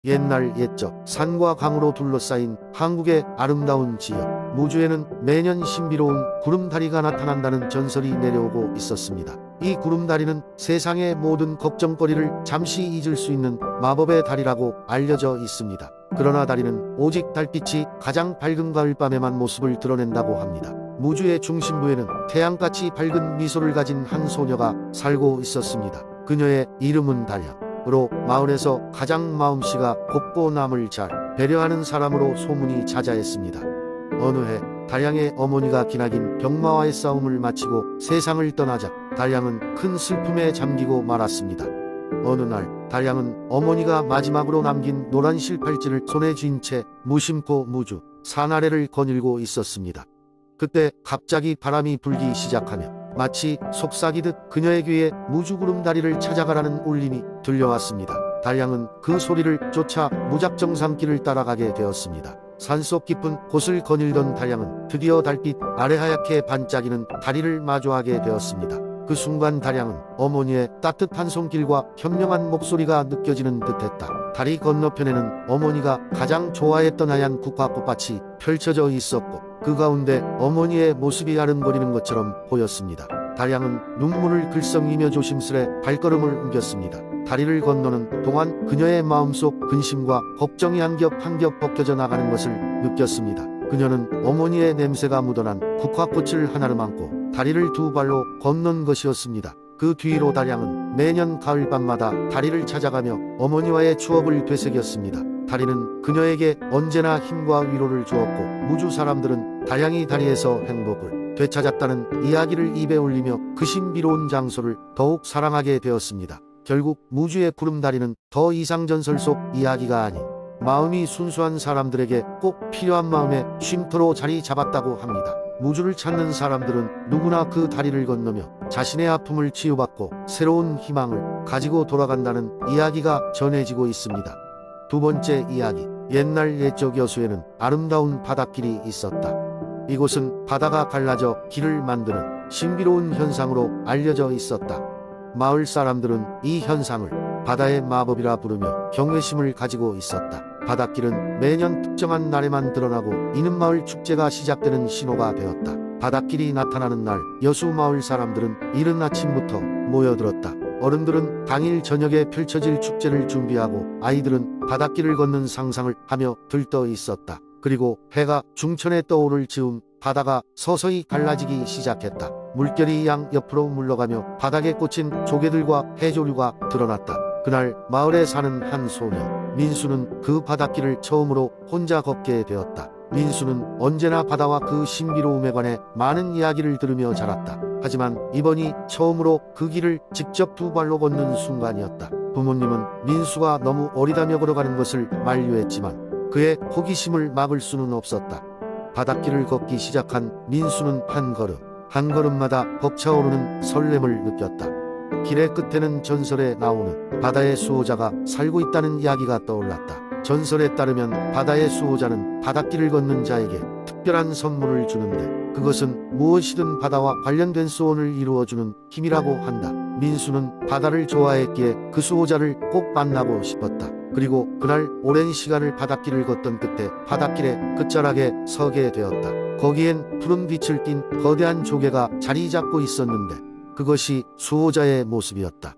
옛날 옛적 산과 강으로 둘러싸인 한국의 아름다운 지역 무주에는 매년 신비로운 구름다리가 나타난다는 전설이 내려오고 있었습니다. 이 구름다리는 세상의 모든 걱정거리를 잠시 잊을 수 있는 마법의 다리라고 알려져 있습니다. 그러나 다리는 오직 달빛이 가장 밝은 가을밤에만 모습을 드러낸다고 합니다. 무주의 중심부에는 태양같이 밝은 미소를 가진 한 소녀가 살고 있었습니다. 그녀의 이름은 달양으로 마을에서 가장 마음씨가 곱고 남을 잘 배려하는 사람으로 소문이 자자했습니다. 어느 해 달양의 어머니가 기나긴 병마와의 싸움을 마치고 세상을 떠나자 달양은 큰 슬픔에 잠기고 말았습니다. 어느 날 달양은 어머니가 마지막으로 남긴 노란 실팔찌를 손에 쥔 채 무심코 무주 산 아래를 거닐고 있었습니다. 그때 갑자기 바람이 불기 시작하며 마치 속삭이듯 그녀의 귀에 무주구름다리를 찾아가라는 울림이 들려왔습니다. 달양은 그 소리를 쫓아 무작정산길을 따라가게 되었습니다. 산속 깊은 곳을 거닐던 달양은 드디어 달빛 아래 하얗게 반짝이는 다리를 마주하게 되었습니다. 그 순간 달양은 어머니의 따뜻한 손길과 현명한 목소리가 느껴지는 듯했다. 다리 건너편에는 어머니가 가장 좋아했던 하얀 국화꽃밭이 펼쳐져 있었고 그 가운데 어머니의 모습이 아른거리는 것처럼 보였습니다. 달양은 눈물을 글썽이며 조심스레 발걸음을 옮겼습니다. 다리를 건너는 동안 그녀의 마음속 근심과 걱정이 한 겹 한 겹 벗겨져 나가는 것을 느꼈습니다. 그녀는 어머니의 냄새가 묻어난 국화꽃을 하나로 안고 다리를 두 발로 건넌 것이었습니다. 그 뒤로 달양은 매년 가을밤마다 다리를 찾아가며 어머니와의 추억을 되새겼습니다. 다리는 그녀에게 언제나 힘과 위로를 주었고 무주 사람들은 달양이 다리에서 행복을 되찾았다는 이야기를 입에 올리며 그 신비로운 장소를 더욱 사랑하게 되었습니다. 결국 무주의 구름다리는 더 이상 전설 속 이야기가 아닌 마음이 순수한 사람들에게 꼭 필요한 마음의 쉼터로 자리 잡았다고 합니다. 무주를 찾는 사람들은 누구나 그 다리를 건너며 자신의 아픔을 치유받고 새로운 희망을 가지고 돌아간다는 이야기가 전해지고 있습니다. 두 번째 이야기. 옛날 옛적 여수에는 아름다운 바닷길이 있었다. 이곳은 바다가 갈라져 길을 만드는 신비로운 현상으로 알려져 있었다. 마을 사람들은 이 현상을 바다의 마법이라 부르며 경외심을 가지고 있었다. 바닷길은 매년 특정한 날에만 드러나고 이는 마을 축제가 시작되는 신호가 되었다. 바닷길이 나타나는 날 여수 마을 사람들은 이른 아침부터 모여들었다. 어른들은 당일 저녁에 펼쳐질 축제를 준비하고 아이들은 바닷길을 걷는 상상을 하며 들떠 있었다. 그리고 해가 중천에 떠오를 즈음 바다가 서서히 갈라지기 시작했다. 물결이 양 옆으로 물러가며 바닥에 꽂힌 조개들과 해조류가 드러났다. 그날 마을에 사는 한 소녀 민수는 그 바닷길을 처음으로 혼자 걷게 되었다. 민수는 언제나 바다와 그 신비로움에 관해 많은 이야기를 들으며 자랐다. 하지만 이번이 처음으로 그 길을 직접 두 발로 걷는 순간이었다. 부모님은 민수가 너무 어리다며 걸어가는 것을 만류했지만 그의 호기심을 막을 수는 없었다. 바닷길을 걷기 시작한 민수는 한 걸음마다 벅차오르는 설렘을 느꼈다. 길의 끝에는 전설에 나오는 바다의 수호자가 살고 있다는 이야기가 떠올랐다. 전설에 따르면 바다의 수호자는 바닷길을 걷는 자에게 특별한 선물을 주는데 그것은 무엇이든 바다와 관련된 소원을 이루어주는 힘이라고 한다. 민수는 바다를 좋아했기에 그 수호자를 꼭 만나고 싶었다. 그리고 그날 오랜 시간을 바닷길을 걷던 끝에 바닷길의 끝자락에 서게 되었다. 거기엔 푸른 빛을 띤 거대한 조개가 자리 잡고 있었는데 그것이 수호자의 모습이었다.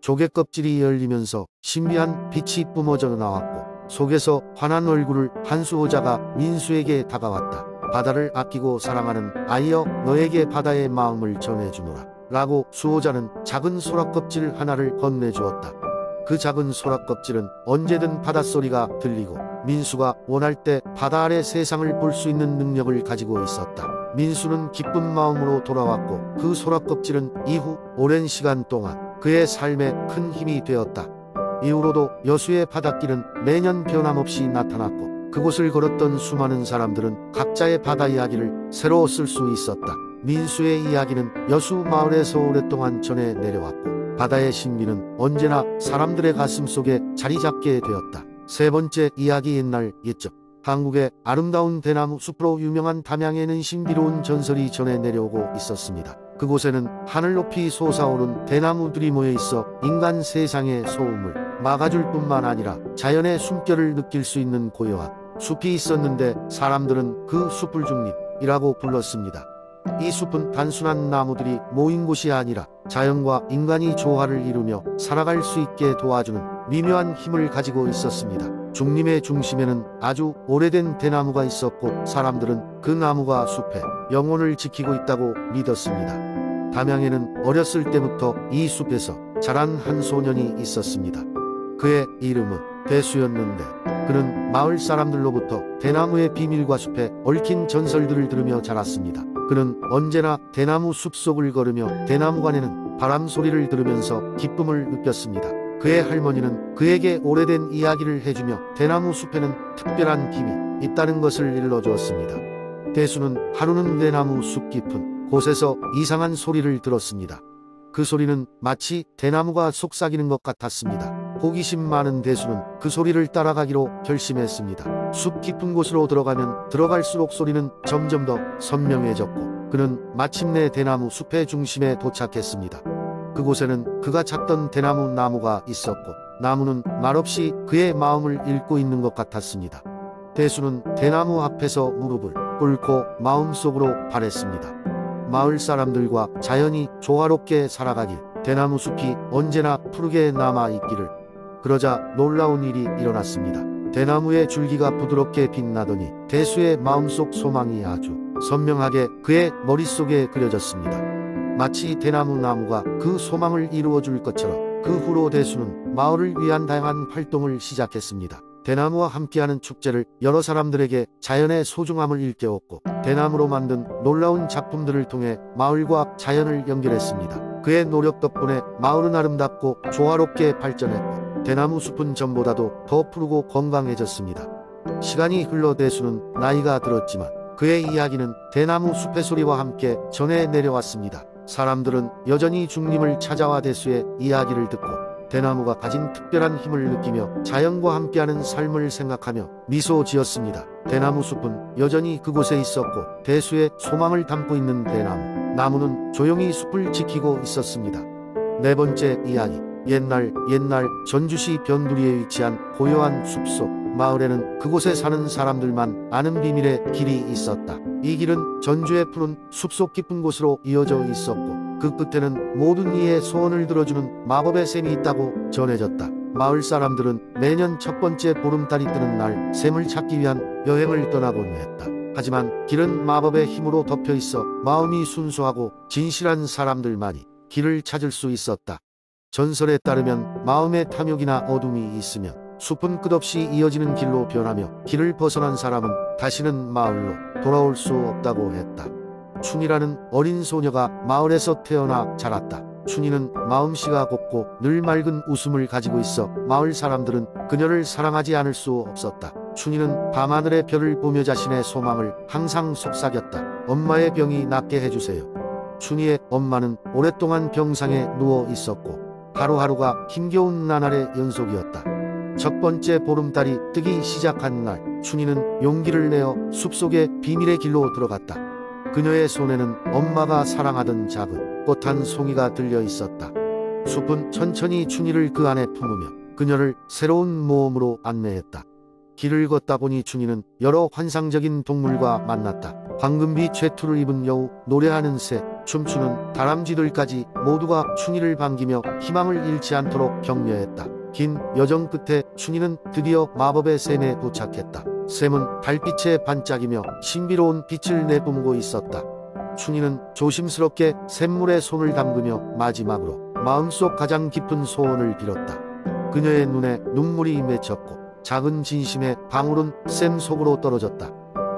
조개 껍질이 열리면서 신비한 빛이 뿜어져 나왔고 속에서 환한 얼굴을 한 수호자가 민수에게 다가왔다. 바다를 아끼고 사랑하는 아이여, 너에게 바다의 마음을 전해주노라 라고 수호자는 작은 소라 껍질 하나를 건네주었다. 그 작은 소라 껍질은 언제든 바닷소리가 들리고 민수가 원할 때 바다 아래 세상을 볼 수 있는 능력을 가지고 있었다. 민수는 기쁜 마음으로 돌아왔고 그 소라 껍질은 이후 오랜 시간 동안 그의 삶에 큰 힘이 되었다. 이후로도 여수의 바닷길은 매년 변함없이 나타났고 그곳을 걸었던 수많은 사람들은 각자의 바다 이야기를 새로 쓸 수 있었다. 민수의 이야기는 여수 마을에서 오랫동안 전해 내려왔고 바다의 신비는 언제나 사람들의 가슴 속에 자리 잡게 되었다. 세 번째 이야기. 옛날 옛적 한국의 아름다운 대나무 숲으로 유명한 담양에는 신비로운 전설이 전해 내려오고 있었습니다. 그곳에는 하늘 높이 솟아오른 대나무들이 모여 있어 인간 세상의 소음을 막아줄 뿐만 아니라 자연의 숨결을 느낄 수 있는 고요한 숲이 있었는데 사람들은 그 숲을 중립이라고 불렀습니다. 이 숲은 단순한 나무들이 모인 곳이 아니라 자연과 인간이 조화를 이루며 살아갈 수 있게 도와주는 미묘한 힘을 가지고 있었습니다. 중림의 중심에는 아주 오래된 대나무가 있었고 사람들은 그 나무가 숲의 영혼을 지키고 있다고 믿었습니다. 담양에는 어렸을 때부터 이 숲에서 자란 한 소년이 있었습니다. 그의 이름은 대수였는데 그는 마을 사람들로부터 대나무의 비밀과 숲에 얽힌 전설들을 들으며 자랐습니다. 그는 언제나 대나무 숲속을 걸으며 대나무관에는 바람 소리를 들으면서 기쁨을 느꼈습니다. 그의 할머니는 그에게 오래된 이야기를 해주며 대나무 숲에는 특별한 힘이 있다는 것을 일러주었습니다. 대수는 하루는 대나무 숲 깊은 곳에서 이상한 소리를 들었습니다. 그 소리는 마치 대나무가 속삭이는 것 같았습니다. 호기심 많은 대수는 그 소리를 따라가기로 결심했습니다. 숲 깊은 곳으로 들어가면 들어갈수록 소리는 점점 더 선명해졌고 그는 마침내 대나무 숲의 중심에 도착했습니다. 그곳에는 그가 찾던 대나무 나무가 있었고 나무는 말없이 그의 마음을 읽고 있는 것 같았습니다. 대수는 대나무 앞에서 무릎을 꿇고 마음속으로 바랬습니다. 마을 사람들과 자연이 조화롭게 살아가길, 대나무 숲이 언제나 푸르게 남아있기를. 그러자 놀라운 일이 일어났습니다. 대나무의 줄기가 부드럽게 빛나더니 대수의 마음속 소망이 아주 선명하게 그의 머릿속에 그려졌습니다. 마치 대나무 나무가 그 소망을 이루어줄 것처럼 그 후로 대수는 마을을 위한 다양한 활동을 시작했습니다. 대나무와 함께하는 축제를 여러 사람들에게 자연의 소중함을 일깨웠고 대나무로 만든 놀라운 작품들을 통해 마을과 자연을 연결했습니다. 그의 노력 덕분에 마을은 아름답고 조화롭게 발전했고 대나무 숲은 전보다도 더 푸르고 건강해졌습니다. 시간이 흘러 대수는 나이가 들었지만 그의 이야기는 대나무 숲의 소리와 함께 전해 내려왔습니다. 사람들은 여전히 중림을 찾아와 대수의 이야기를 듣고 대나무가 가진 특별한 힘을 느끼며 자연과 함께하는 삶을 생각하며 미소 지었습니다. 대나무 숲은 여전히 그곳에 있었고 대수의 소망을 담고 있는 대나무 나무는 조용히 숲을 지키고 있었습니다. 네 번째 이야기. 옛날 전주시 변두리에 위치한 고요한 숲속 마을에는 그곳에 사는 사람들만 아는 비밀의 길이 있었다. 이 길은 전주의 푸른 숲속 깊은 곳으로 이어져 있었고 그 끝에는 모든 이의 소원을 들어주는 마법의 샘이 있다고 전해졌다. 마을 사람들은 매년 첫 번째 보름달이 뜨는 날 샘을 찾기 위한 여행을 떠나곤 했다. 하지만 길은 마법의 힘으로 덮여 있어 마음이 순수하고 진실한 사람들만이 길을 찾을 수 있었다. 전설에 따르면 마음의 탐욕이나 어둠이 있으면 숲은 끝없이 이어지는 길로 변하며 길을 벗어난 사람은 다시는 마을로 돌아올 수 없다고 했다. 춘이라는 어린 소녀가 마을에서 태어나 자랐다. 춘이는 마음씨가 곱고 늘 맑은 웃음을 가지고 있어 마을 사람들은 그녀를 사랑하지 않을 수 없었다. 춘이는 밤하늘의 별을 보며 자신의 소망을 항상 속삭였다. 엄마의 병이 낫게 해주세요. 춘이의 엄마는 오랫동안 병상에 누워 있었고 하루하루가 힘겨운 나날의 연속이었다. 첫 번째 보름달이 뜨기 시작한 날 춘이는 용기를 내어 숲속의 비밀의 길로 들어갔다. 그녀의 손에는 엄마가 사랑하던 작은 꽃 한 송이가 들려 있었다. 숲은 천천히 춘이를 그 안에 품으며 그녀를 새로운 모험으로 안내했다. 길을 걷다 보니 춘이는 여러 환상적인 동물과 만났다. 황금빛 죄투를 입은 여우, 노래하는 새, 춤추는 다람쥐들까지 모두가 춘이를 반기며 희망을 잃지 않도록 격려했다. 긴 여정 끝에 춘이는 드디어 마법의 샘에 도착했다. 샘은 달빛에 반짝이며 신비로운 빛을 내뿜고 있었다. 춘이는 조심스럽게 샘물에 손을 담그며 마지막으로 마음속 가장 깊은 소원을 빌었다. 그녀의 눈에 눈물이 맺혔고 작은 진심의 방울은 샘 속으로 떨어졌다.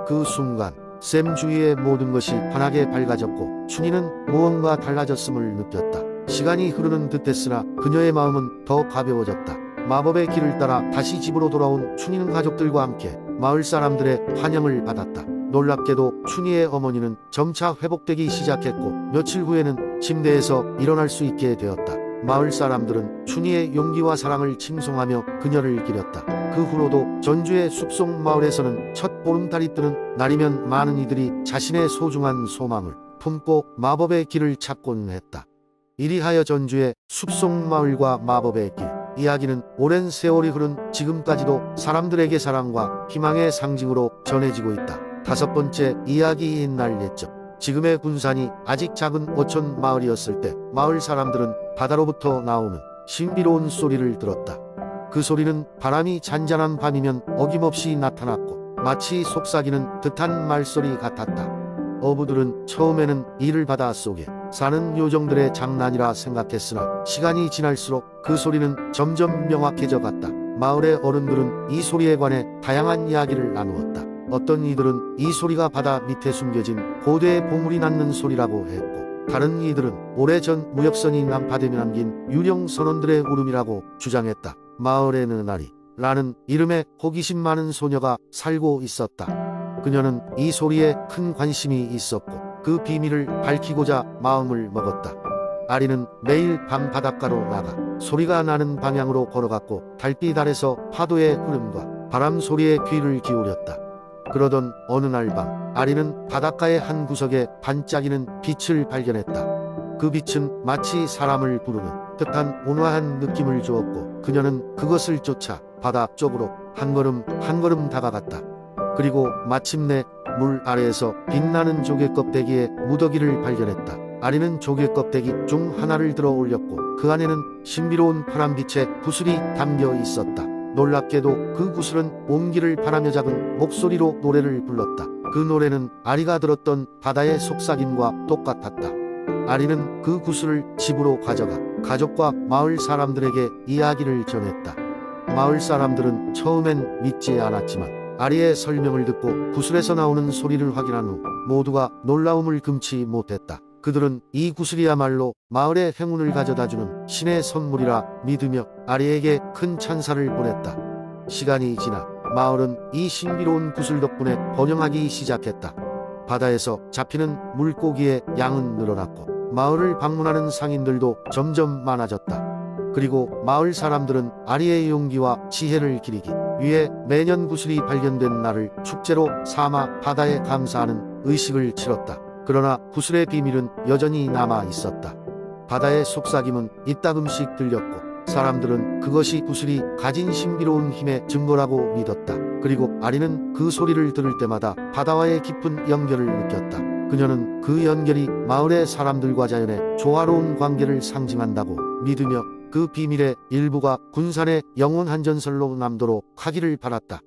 그 순간 샘 주위의 모든 것이 환하게 밝아졌고 춘이는 무언가 달라졌음을 느꼈다. 시간이 흐르는 듯했으나 그녀의 마음은 더 가벼워졌다. 마법의 길을 따라 다시 집으로 돌아온 춘이는 가족들과 함께 마을 사람들의 환영을 받았다. 놀랍게도 춘이의 어머니는 점차 회복되기 시작했고 며칠 후에는 침대에서 일어날 수 있게 되었다. 마을 사람들은 춘이의 용기와 사랑을 칭송하며 그녀를 기렸다. 그 후로도 전주의 숲속 마을에서는 첫 보름달이 뜨는 날이면 많은 이들이 자신의 소중한 소망을 품고 마법의 길을 찾곤 했다. 이리하여 전주의 숲속 마을과 마법의 길, 이야기는 오랜 세월이 흐른 지금까지도 사람들에게 사랑과 희망의 상징으로 전해지고 있다. 다섯 번째, 이야기 옛날 옛적. 지금의 군산이 아직 작은 어촌 마을이었을 때 마을 사람들은 바다로부터 나오는 신비로운 소리를 들었다. 그 소리는 바람이 잔잔한 밤이면 어김없이 나타났고 마치 속삭이는 듯한 말소리 같았다. 어부들은 처음에는 이를 바다 속에 사는 요정들의 장난이라 생각했으나 시간이 지날수록 그 소리는 점점 명확해져 갔다. 마을의 어른들은 이 소리에 관해 다양한 이야기를 나누었다. 어떤 이들은 이 소리가 바다 밑에 숨겨진 고대의 보물이 낳는 소리라고 했고, 다른 이들은 오래전 무역선이 난파되며 남긴 유령 선원들의 울음이라고 주장했다. 마을에 느나리 라는 이름의 호기심 많은 소녀가 살고 있었다. 그녀는 이 소리에 큰 관심이 있었고 그 비밀을 밝히고자 마음을 먹었다. 아리는 매일 밤 바닷가로 나가 소리가 나는 방향으로 걸어갔고 달빛 아래서 파도의 흐름과 바람 소리에 귀를 기울였다. 그러던 어느 날 밤 아리는 바닷가의 한 구석에 반짝이는 빛을 발견했다. 그 빛은 마치 사람을 부르는 듯한 온화한 느낌을 주었고 그녀는 그것을 쫓아 바다 쪽으로 한 걸음 한 걸음 다가갔다. 그리고 마침내 물 아래에서 빛나는 조개 껍데기에 무더기를 발견했다. 아리는 조개 껍데기 중 하나를 들어 올렸고 그 안에는 신비로운 파란빛의 구슬이 담겨 있었다. 놀랍게도 그 구슬은 온기를 바라며 작은 목소리로 노래를 불렀다. 그 노래는 아리가 들었던 바다의 속삭임과 똑같았다. 아리는 그 구슬을 집으로 가져가 가족과 마을 사람들에게 이야기를 전했다. 마을 사람들은 처음엔 믿지 않았지만 아리의 설명을 듣고 구슬에서 나오는 소리를 확인한 후 모두가 놀라움을 금치 못했다. 그들은 이 구슬이야말로 마을의 행운을 가져다주는 신의 선물이라 믿으며 아리에게 큰 찬사를 보냈다. 시간이 지나 마을은 이 신비로운 구슬 덕분에 번영하기 시작했다. 바다에서 잡히는 물고기의 양은 늘어났고 마을을 방문하는 상인들도 점점 많아졌다. 그리고 마을 사람들은 아리의 용기와 지혜를 기리기 위해 매년 구슬이 발견된 날을 축제로 삼아 바다에 감사하는 의식을 치렀다. 그러나 구슬의 비밀은 여전히 남아 있었다. 바다의 속삭임은 이따금씩 들렸고 사람들은 그것이 구슬이 가진 신비로운 힘의 증거라고 믿었다. 그리고 아리는 그 소리를 들을 때마다 바다와의 깊은 연결을 느꼈다. 그녀는 그 연결이 마을의 사람들과 자연의 조화로운 관계를 상징한다고 믿으며 그 비밀의 일부가 군산의 영원한 전설로 남도록 하기를 바랐다.